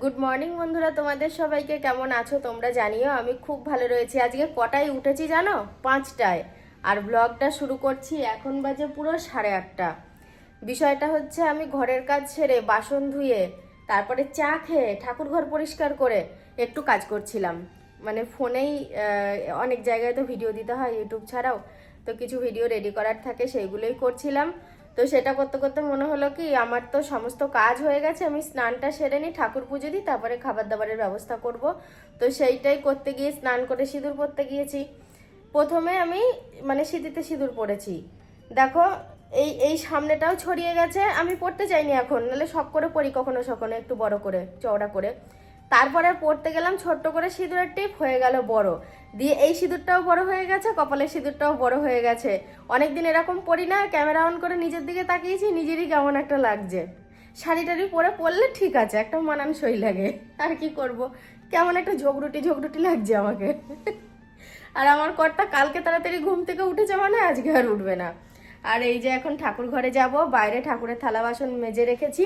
Good morning বন্ধুরা, তোমাদের সবাইকে কেমন আছো তোমরা জানিও। আমি খুব ভালো রয়েছি। আজকে কটায় উঠেছি জানো? 5টায়। আর ব্লগটা শুরু করছি এখন বাজে পুরো 8:30। বিষয়টা হচ্ছে আমি ঘরের কাজ সেরে বাসন ধুয়ে তারপরে চা খেয়ে ঠাকুর ঘর পরিষ্কার করে একটু কাজ করছিলাম। মানে ফোনেই অনেক জায়গায় তো ভিডিও দিতে হয় ইউটিউব ছাড়াও, তো কিছু ভিডিও রেডি করার থাকে সেইগুলোই করছিলাম। তো সেটা করতে করতে মনে হলো কি আমার তো সমস্ত কাজ হয়ে গেছে, আমি স্নানটা সেরে নিই, ঠাকুর পুজো দিই, তারপরে খাবার দাবারের ব্যবস্থা করব। তো সেইটাই করতে গিয়ে স্নান করে সিঁদুর পরতে গিয়েছি। প্রথমে আমি মানে সিঁথিতে সিঁদুর পরেছি, দেখো এই এই সামনেটাও ছড়িয়ে গেছে। আমি পড়তে চাইনি এখন, নাহলে শখ করে পড়ি কখনো সখনো একটু বড় করে চওড়া করে। তারপরে পড়তে গেলাম ছোট্ট করে, সিঁদুরের টিপ হয়ে গেল বড়, দিয়ে এই সিঁদুরটাও বড় হয়ে গেছে, কপালের সিঁদুরটাও বড় হয়ে গেছে। অনেকদিন এরকম পরি না, ক্যামেরা অন করে নিজের দিকে তাকিয়েছি, নিজেরই কেমন একটা লাগছে। শাড়ি টাড়ি পরলে ঠিক আছে, একটা মানানসই লাগে, আর কি করব, কেমন একটা ঝগড়ুটি ঝগড়ুটি লাগছে আমাকে। আর আমার কর্তা কালকে তাড়াতাড়ি ঘুম থেকে উঠেছে, মানে আজকে আর উঠবে না। আর এই যে এখন ঠাকুর ঘরে যাব, বাইরে ঠাকুরের থালা বাসন মেজে রেখেছি,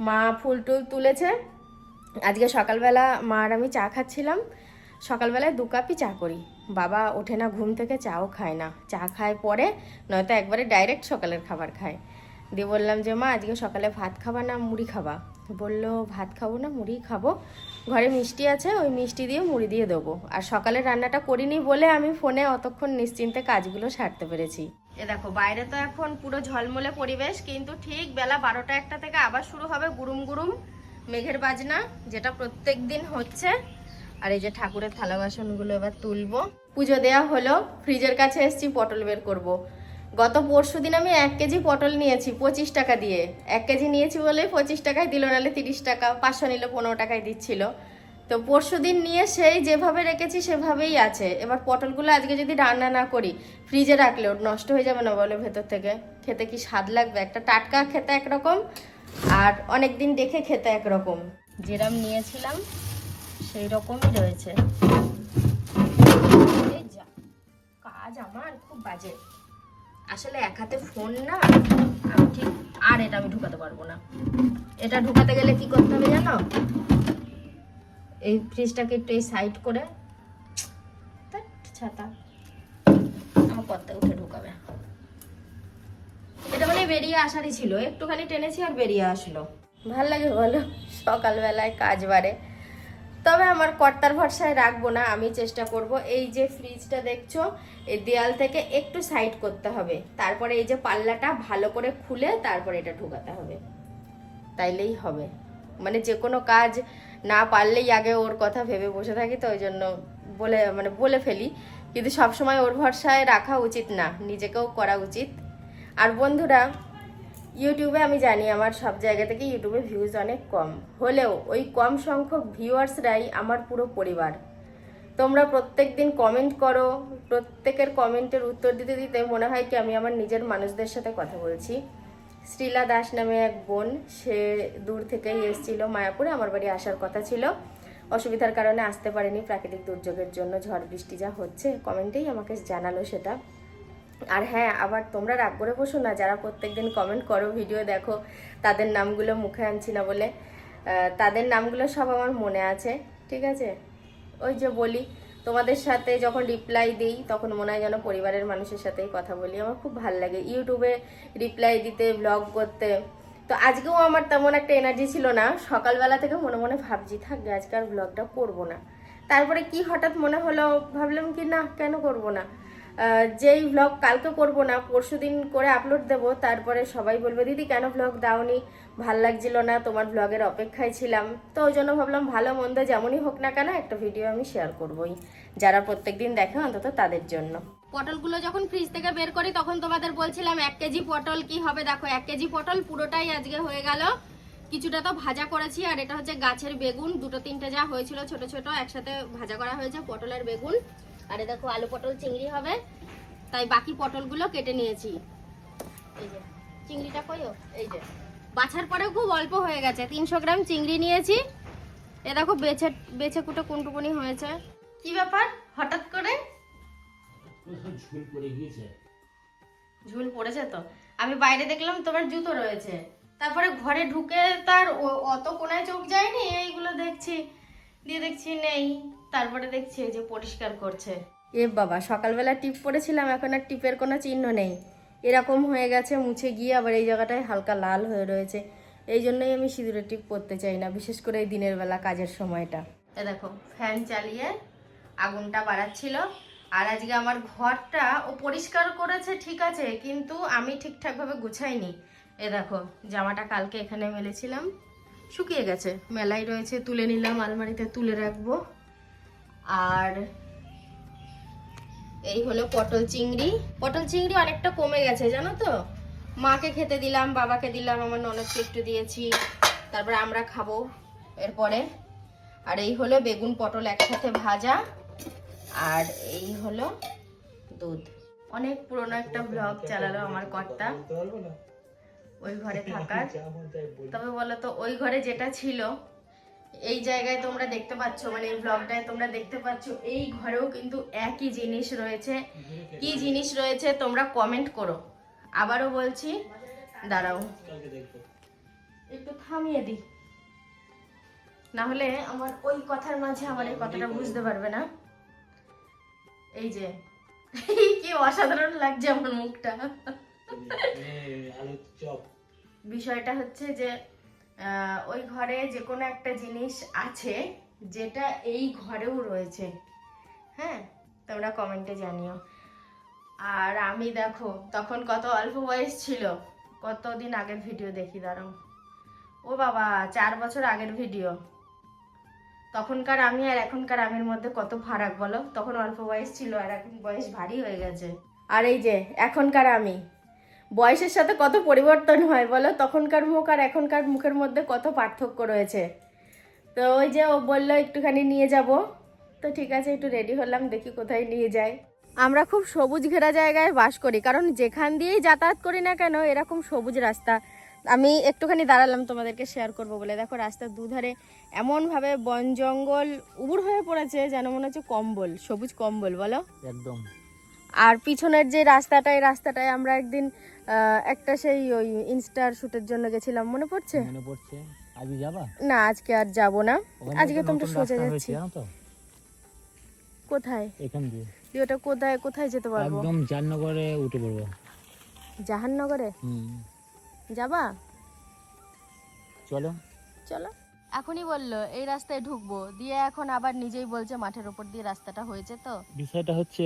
মা ফুল টুল তুলেছে। আজকে সকালবেলা মা আর আমি চা খাচ্ছিলাম। সকালবেলায় 2 কাপই চা করি, বাবা ওঠে না ঘুম থেকে, চাও খায় না, চা খায় পরে, নয়তো একবারে ডাইরেক্ট সকালের খাবার খায়। দিয়ে বললাম যে মা আজকে সকালে ভাত খাবা না মুড়ি খাবা? বললো ভাত খাবো না, মুড়ি খাবো, ঘরে মিষ্টি আছে, ওই মিষ্টি দিয়ে মুড়ি দিয়ে দেবো। আর সকালের রান্নাটা করিনি বলে আমি ফোনে অতক্ষণ নিশ্চিন্তে কাজগুলো সারতে পেরেছি। এ দেখো বাইরে তো এখন পুরো ঝলমলে পরিবেশ, কিন্তু ঠিক বেলা 12টা 1টা থেকে আবার শুরু হবে গুরুম গুরুম মেঘের বাজনা, যেটা প্রত্যেক দিন হচ্ছে। আর এই যে ঠাকুরের থালা বাসনগুলো এবার তুলবো। পুজো দেওয়া হলো, ফ্রিজের কাছে এসেছি পটল বের করব। গত পরশুদিন আমি 1 কেজি পটল নিয়েছি 25 টাকা দিয়ে। 1 কেজি নিয়েছি বলে 25 টাকায় দিল, নাহলে 30 টাকা, 500 নিলে 15 টাকায় দিচ্ছিল। তো পরশুদিন নিয়ে সেই যেভাবে রেখেছি সেভাবেই আছে। এবার পটলগুলো আজকে যদি রান্না না করি, ফ্রিজে রাখলেও নষ্ট হয়ে যাবে না বলে ভেতর থেকে? খেতে কি স্বাদ লাগবে? একটা টাটকা খেতে একরকম, আর অনেক দিন দেখে খেতে একরকম। যেরকম নিয়েছিলাম সেই রকমই রয়েছে। এই যা, কাজ আমার খুব বাজে আসলে, এক হাতে ফোন না, আমি ঠিক আর এটা আমি ঢুকাতে পারবো না। এটা ঢুকাতে গেলে কি করতে হবে জানো? এই ফ্রিজটাকে একটু এই সাইড করে, ছাতা আমার কর্তা উঠে ঢুকাবে। এটা মানে বেরিয়ে আসারই ছিল, একটুখানি টেনেছি আর বেরিয়ে আসলো। ভাল লাগে বলো সকালবেলায় কাজ বাড়ে? তবে আমার কর্তার ভরসায় রাখবো না, আমি চেষ্টা করব। এই যে ফ্রিজটা দেখছো, এই দেয়াল থেকে একটু সাইড করতে হবে, তারপরে এই যে পাল্লাটা ভালো করে খুলে তারপরে এটা ঢুকাতে হবে, তাইলেই হবে। মানে যে কোনো কাজ না পারলেই আগে ওর কথা ভেবে বসে থাকি, তো ওই জন্য বলে ফেলি। কিন্তু সবসময় ওর ভরসায় রাখা উচিত না, নিজেকেও করা উচিত। আর বন্ধুরা, ইউটিউবে আমি জানি আমার সব জায়গা থেকে ইউটিউবে ভিউজ অনেক কম হলেও ওই কম সংখ্যক ভিউয়ার্সরাই আমার পুরো পরিবার। তোমরা প্রত্যেক দিন কমেন্ট করো, প্রত্যেকের কমেন্টের উত্তর দিতে দিতে মনে হয় কি আমি আমার নিজের মানুষদের সাথে কথা বলছি। শ্রীলা দাস নামে এক বোন, সে দূর থেকেই এসেছিল মায়াপুরে, আমার বাড়ি আসার কথা ছিল, অসুবিধার কারণে আসতে পারেনি প্রাকৃতিক দুর্যোগের জন্য, ঝড় বৃষ্টি যা হচ্ছে, কমেন্টেই আমাকে জানালো সেটা। আর হ্যাঁ, আবার তোমরা রাগ করে বসো না, যারা প্রত্যেকদিন কমেন্ট করো, ভিডিও দেখো, তাদের নামগুলো মুখে আনছি না বলে। তাদের নামগুলো সব আমার মনে আছে, ঠিক আছে? ওই যে বলি, তোমাদের সাথে যখন রিপ্লাই দিই তখন মনে হয় যেন পরিবারের মানুষের সাথেই কথা বলি। আমার খুব ভালো লাগে ইউটিউবে রিপ্লাই দিতে, ব্লগ করতে। তো আজকেও আমার তেমন একটা এনার্জি ছিল না, সকালবেলা থেকে মনে মনে ভাবছি থাকবে আজকে আর ব্লগটা করবো না। তারপরে কি হঠাৎ মনে হলো, ভাবলাম কি না কেন করব না, যেই ব্লগ কালকে করব না পরশুদিন করে আপলোড দেব, তারপরে সবাই বলবে দিদি কেন ব্লগ দাওনি, ভাল লাগছিল না, তোমার ব্লগের অপেক্ষায় ছিলাম। তো ওই জন্য ভাবলাম ভালো মন্দ যেমনই হোক না কেন একটা ভিডিও আমি শেয়ার করবই, যারা প্রত্যেকদিন দেখে অন্তত তাদের জন্য। পটলগুলো যখন ফ্রিজ থেকে বের করি তখন তোমাদের বলছিলাম 1 কেজি পটল কি হবে, দেখো 1 কেজি পটল পুরোটাই আজকে হয়ে গেল। কিছুটা তো ভাজা করেছি, আর এটা হচ্ছে গাছের বেগুন, 2-3টে যা হয়েছিল ছোট ছোট একসাথে ভাজা করা হয়েছে, পটলের বেগুন। আরে দেখো আলু পটল চিংড়ি হবে, তাই বাকি পটলগুলো কেটে নিয়েছি। এই যে চিংড়িটা কইও, এই যে বাছার পরেও খুব অল্প হয়ে গেছে, 300 গ্রাম চিংড়ি নিয়েছি। এ দেখো বেছে বেছে কুটে কোনটুকুনি হয়েছে। কি ব্যাপার হঠাৎ করে? ঝুল পড়ে গিয়েছে। ঝুল পড়েছে তো, আমি বাইরে দেখলাম তোমার জুতো রয়েছে, তারপরে ঘরে ঢুকে তার অত কোনায় চোখ যায়নি, এইগুলো দেখছি নেই। তারপরে দেখছি যে পরিষ্কার করছে। এ বাবা, সকালবেলা টিপ পরেছিলাম, এখন আর টিপের কোনো চিহ্ন নেই। এরকম হয়ে গেছে, মুছে গিয়ে আবার এই জায়গাটায় হালকা লাল হয়ে রয়েছে। এই জন্যই আমি সিঁদুরের টিপ পরতে চাই না, বিশেষ করে এই দিনের বেলা কাজের সময়টা। এ দেখো, ফ্যান চালিয়ে আগুনটা বাড়াচ্ছিল। আর আজকে আমার ঘরটা ও পরিষ্কার করেছে ঠিক আছে, কিন্তু আমি ঠিকঠাকভাবে গুছাইনি। এ দেখো, জামাটা কালকে এখানে মেলেছিলাম, শুকিয়ে গেছে, মেলাই রয়েছে, তুলে নিলাম, আলমারিতে তুলে রাখবো। আর এই হলো পটল চিংড়ি। পটল চিংড়ি অনেকটা কমে গেছে জানো তো। মাকে খেতে দিলাম, বাবাকে দিলাম, আমার ননদকে একটু দিয়েছি, তারপরে আমরা খাবো এরপরে। আর এই হলো বেগুন পটল একসাথে ভাজা, আর এই হলো দুধ। অনেক পুরনো একটা ব্লগ চালালো আমার কর্তা ওই ঘরে থাকার। তবে বলো তো, ওই ঘরে যেটা ছিল এই জায়গায় তোমরা দেখতে পাচ্ছ, মানে এই ব্লগটায় তোমরা দেখতে পাচ্ছ, এই ঘরেও কিন্তু একই জিনিস রয়েছে। কি জিনিস রয়েছে তোমরা কমেন্ট করো। আবারও বলছি, দাঁড়াও একটু থামিয়ে দিই, না হলে আমার ওই কথার মাঝে আমার এই কথাটা বুঝতে পারবে না। এই যে কি অসাধারণ লাগছে আমার মুখটা। বিষয়টা হচ্ছে যে ওই ঘরে যে কোনো একটা জিনিস আছে যেটা এই ঘরেও রয়েছে। হ্যাঁ, তোমরা কমেন্টে জানিও। আর আমি দেখো তখন কত অল্প বয়স ছিল, কতদিন আগের ভিডিও দেখি, দাঁড়াও, ও বাবা 4 বছর আগের ভিডিও। তখনকার আমি আর এখনকার আমির মধ্যে কত ফারাক বলো। তখন অল্প বয়স ছিল আর এখন বয়স ভারী হয়ে গেছে। আর এই যে এখনকার আমি, বয়সের সাথে কত পরিবর্তন হয় বলো। তখনকার মুখ আর এখনকার মুখের মধ্যে কত পার্থক্য রয়েছে। তো ওই যে ও বললো একটুখানি নিয়ে যাব, তো ঠিক আছে, একটু রেডি হলাম, দেখি কোথায় নিয়ে যায়। আমরা খুব সবুজ ঘেরা জায়গায় বাস করি, কারণ যেখান দিয়েই যাতায়াত করি না কেন এরকম সবুজ রাস্তা। আমি একটুখানি দাঁড়ালাম তোমাদেরকে শেয়ার করব বলে। দেখো রাস্তার দুধারে এমনভাবে বন জঙ্গল উবুড় হয়ে পড়েছে, যেন মনে হচ্ছে কম্বল, সবুজ কম্বল বলো একদম। আর পিছনের যে রাস্তাটা, এই রাস্তাটায় আমরা একদিন একটা সেই ওই ইনস্টার শুটের জন্য গেছিলাম, মনে পড়ছে? মনে পড়ছে। আজকে যাবা? না, আজকে আর যাব না, আজকে তো আমরা সোজা যাচ্ছি। কোথায়? এখান দিয়ে। ওটা কোথায় কোথায় যেতে পারবো? একদম জাহান্নগরে উঠে পড়বো। জাহান্নগরে? যাবা? চলো চলো। এখনই বললো এই রাস্তায় ঢুকবো, দিয়ে এখন আবার নিজেই বলছে মাঠের উপর দিয়ে রাস্তাটা হয়েছে। তো বিষয়টা হচ্ছে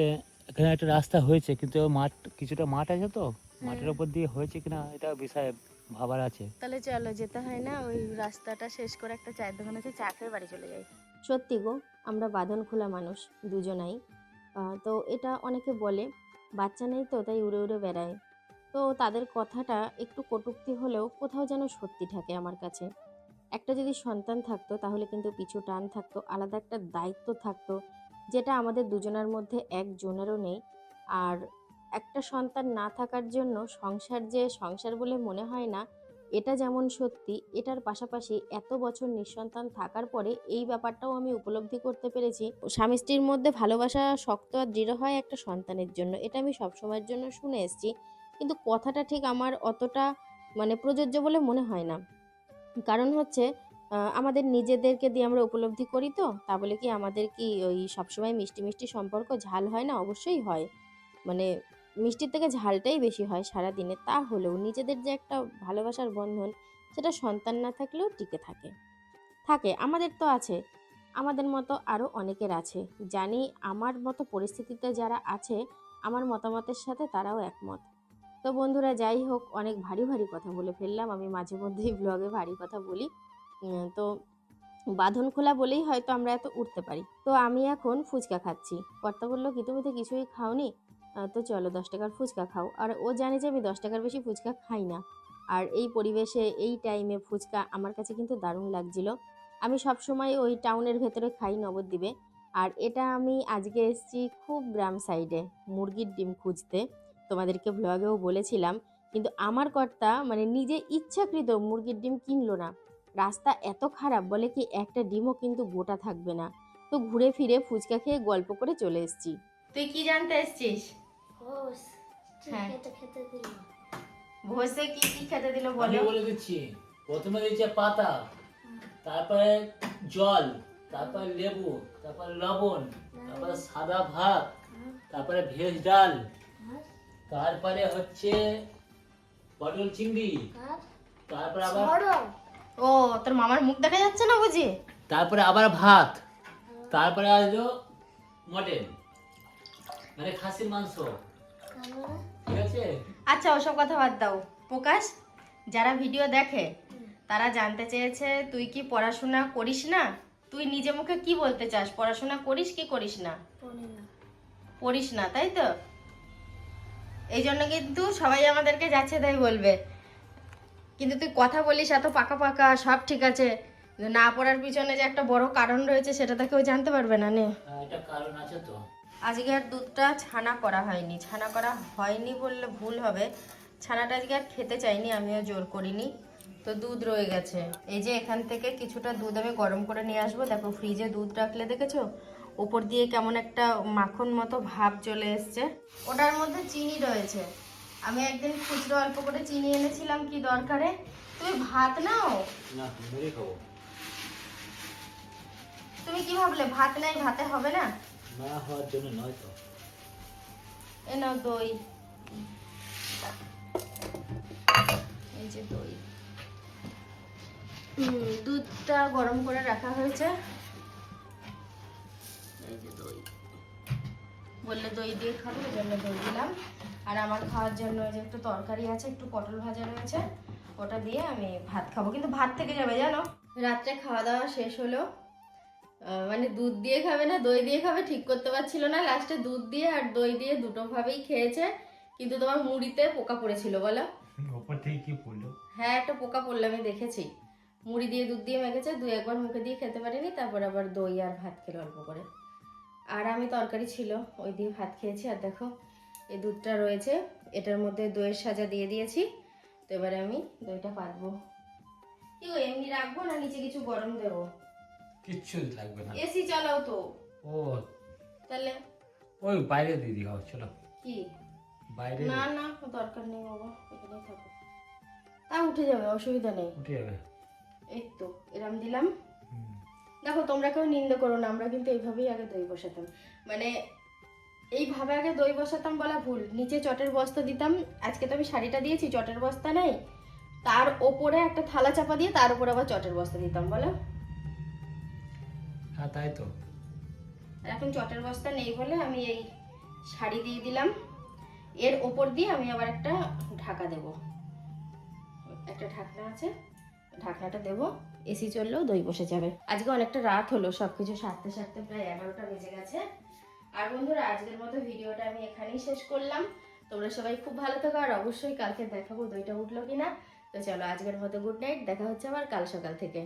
এখানে একটা রাস্তা হয়েছে, কিন্তু মাঠ, কিছুটা মাঠ আছে, তো মাঠের উপর দিয়ে হয়েছে কিনা এটা বিষয় ভাবার আছে। তাহলে চলো, যেতে হয় না, ওই রাস্তাটা শেষ করে একটা চায়ের দোকান আছে, চা খেয়ে বাড়ি চলে যাই। সত্যি গো, আমরা বাঁধন খোলা মানুষ দুজনাই। তো এটা অনেকে বলে বাচ্চা নেই তো তাই উড়ে উড়ে বেড়ায়। তো তাদের কথাটা একটু কটূক্তি হলেও কোথাও যেন সত্যি থাকে আমার কাছে। একটা যদি সন্তান থাকতো তাহলে কিন্তু পিছু টান থাকতো, আলাদা একটা দায়িত্ব থাকতো, যেটা আমাদের দুজনের মধ্যে একজনেরও নেই। আর একটা সন্তান না থাকার জন্য সংসার যে সংসার বলে মনে হয় না, এটা যেমন সত্যি, এটার পাশাপাশি এত বছর নিঃসন্তান থাকার পরে এই ব্যাপারটাও আমি উপলব্ধি করতে পেরেছি। স্বামী স্ত্রীর মধ্যে ভালোবাসা শক্ত আর দৃঢ় হয় একটা সন্তানের জন্য, এটা আমি সবসময়ের জন্য শুনে এসেছি। কিন্তু কথাটা ঠিক আমার অতটা মানে প্রযোজ্য বলে মনে হয় না। কারণ হচ্ছে আমাদের নিজেদেরকে দিয়ে আমরা উপলব্ধি করি, তো তা বলে কি আমাদের কি ওই সবসময় মিষ্টি মিষ্টি সম্পর্ক ঝাল হয় না? অবশ্যই হয়, মানে মিষ্টির থেকে ঝালটাই বেশি হয় সারাদিনে। তা হলেও নিজেদের যে একটা ভালোবাসার বন্ধন, সেটা সন্তান না থাকলেও টিকে থাকে। আমাদের তো আছে, আমাদের মতো আরও অনেকের আছে। জানি আমার মতো পরিস্থিতিতে যারা আছে, আমার মতামতের সাথে তারাও একমত। তো বন্ধুরা, যাই হোক, অনেক ভারী ভারী কথা বলে ফেললাম। আমি মাঝে মধ্যেই ব্লগে ভারী কথা বলি। তো বাঁধন খোলা বলেই হয়তো আমরা এত উঠতে পারি। তো আমি এখন ফুচকা খাচ্ছি। কর্তা বললো কি তুমি তো কিছুই খাওনি, তো চলো 10 টাকার ফুচকা খাও। আর ও জানে যে আমি 10 টাকার বেশি ফুচকা খাই না। আর এই পরিবেশে এই টাইমে ফুচকা আমার কাছে কিন্তু দারুণ লাগছিল। আমি সবসময় ওই টাউনের ভেতরে খাই, নবদ্বীপে। আর এটা আমি আজকে এসেছি খুব গ্রাম সাইডে মুরগির ডিম খুঁজতে, তোমাদেরকে ব্লগেও বলেছিলাম। কিন্তু আমার কর্তা মানে নিজে ইচ্ছাকৃত মুরগির ডিম কিনলো না। রাস্তা এত খারাপ, বলে কি একটা ডিমও কিন্তু গোটা থাকবে না। তো ঘুরে ফিরে ফুচকা খেয়ে গল্প করে চলে এসেছি। তুই কি জানতে এসেছিস? হ্যাঁ, ভোজে কি কি খেতে দিল বলো? আমি বলে দিচ্ছি। প্রথমে দিচ্ছে পাতা, তারপরে জল, তারপরে লেবু, তারপরে লবণ, তারপরে সাদা ভাত, তারপরে ভেজ ডাল, তারপরে হচ্ছে পটল চিংড়ি, তারপরে আবার ও তোর মামার মুখ দেখা যাচ্ছে না বুঝি? তারপরে আবার ভাত, তারপরে আসলো মটন, মানে খাসির মাংস। ঠিক আছে? আচ্ছা ওসব কথা বাদ দাও প্রকাশ, যারা ভিডিও দেখে তারা জানতে চেয়েছে তুই কি পড়াশোনা করিস না, তুই নিজে মুখে কি বলতে চাস, পড়াশোনা করিস কি করিস না? পড়িস না তাই তো? এই জন্য কিন্তু সবাই আমাদেরকে যাচ্ছে তাই বলবে, কিন্তু তুই কথা বলিস এত পাকা পাকা, সব ঠিক আছে, কিন্তু না পড়ার পিছনে যে একটা বড় কারণ রয়েছে সেটা তো কেউ জানতে পারবে না। নে এটা কারণ আছে তো। আজকে আর দুধটা ছানা করা হয়নি, ছানা করা হয়নি বললে ভুল হবে, ছানাটা আজকে আর খেতে চাইনি, আমিও জোর করিনি, তো দুধ রয়ে গেছে। এই যে এখান থেকে কিছুটা দুধ আমি গরম করে নিয়ে আসবো, দেখো ফ্রিজে দুধ রাখলে দেখেছো উপর দিয়ে কেমন একটা মাখন মতো ভাব চলে এসছে, ওটার মধ্যে চিনি রয়েছে। আমি একদিন খুচরো অল্প করে চিনি এনেছিলাম কি দরকারে, তুমি ভাত নাও, না মুড়ি খাবো। তুমি কি ভাবলে ভাত নাই ভাতে হবে না? না হওয়ার জন্য নয় তো। এ নাও দই, এই যে দই, দুধটা গরম করে রাখা হয়েছে, এই যে দই, বললে দই দিয়ে খাবো ওই জন্য দই দিলাম। আর আমার খাওয়ার জন্য ওই যে একটু তরকারি আছে, একটু পটল ভাজা রয়েছে, ওটা দিয়ে আমি ভাত খাবো, কিন্তু ভাত থেকে যাবে জানো। রাত্রে খাওয়া দাওয়া শেষ হলো, মানে দুধ দিয়ে খাবে না দই দিয়ে খাবে ঠিক করতে পারছিল না, লাস্টে দুধ দিয়ে আর দই দিয়ে দুটো ভাবেই খেয়েছে, কিন্তু তোমার মুড়িতে পোকা পড়েছিল বলো? উপর থেকে কি পড়লো? হ্যাঁ একটা পোকা পড়লো আমি দেখেছি, মুড়ি দিয়ে দুধ দিয়ে মেখেছে, দুই একবার মুখে দিয়ে খেতে পারিনি, তারপর আবার দই আর ভাত খেলো অল্প করে, আর আমি তরকারি ছিল ওই দিয়ে ভাত খেয়েছি। আর দেখো এই দুধটা রয়েছে, এটার মধ্যে দইয়ের সাজা দিয়ে দিয়েছি, তো এবারে আমি দইটা পাতবো। কি গো এমনি রাখবো না নিচে কিছু গরম দেবো? কিচ্ছু লাগবে না। এসি চালাও তো। ও তাহলে ওই বাইরে দিয়ে দিও, চলো কি? বাইরে। না না দরকার নেই বাবা, এখানেই থাকো, তা উঠে যাবে অসুবিধা নেই। উঠে যাবে। এই তো এরম দিলাম। দেখো তোমরা কেউ নিন্দে করো না, আমরা কিন্তু এইভাবেই আগে দই বসাতাম, মানে এইভাবে আগে দই বসাতাম বলা ভুল, নিচে চটের বস্তা দিতাম, আজকে তো আমি শাড়িটা দিয়েছি চটের বস্তা নেই, তার ওপরে একটা থালা চাপা দিয়ে তার উপর আবার চটের বস্তা দিতাম বলো। হ্যাঁ তাই তো। আর এখন চটের বস্তা নেই বলে আমি এই শাড়ি দিয়ে দিলাম, এর ওপর দিয়ে আমি আবার একটা ঢাকা দেব, একটা ঢাকনা আছে, ঢাকনাটা দেবো, এসি চললেও দই বসে যাবে। আজকে অনেকটা রাত হলো, সবকিছু সারতে সারতে প্রায় 11টা বেজে গেছে। আর বন্ধুরা আজকের মতো ভিডিওটা আমি এখানেই শেষ করলাম, তোমরা সবাই খুব ভালো থাকো, আর অবশ্যই কালকে দেখাবো দইটা উঠলো কিনা। তো চলো আজকের মতো গুড নাইট, দেখা হচ্ছে আবার কাল সকাল থেকে।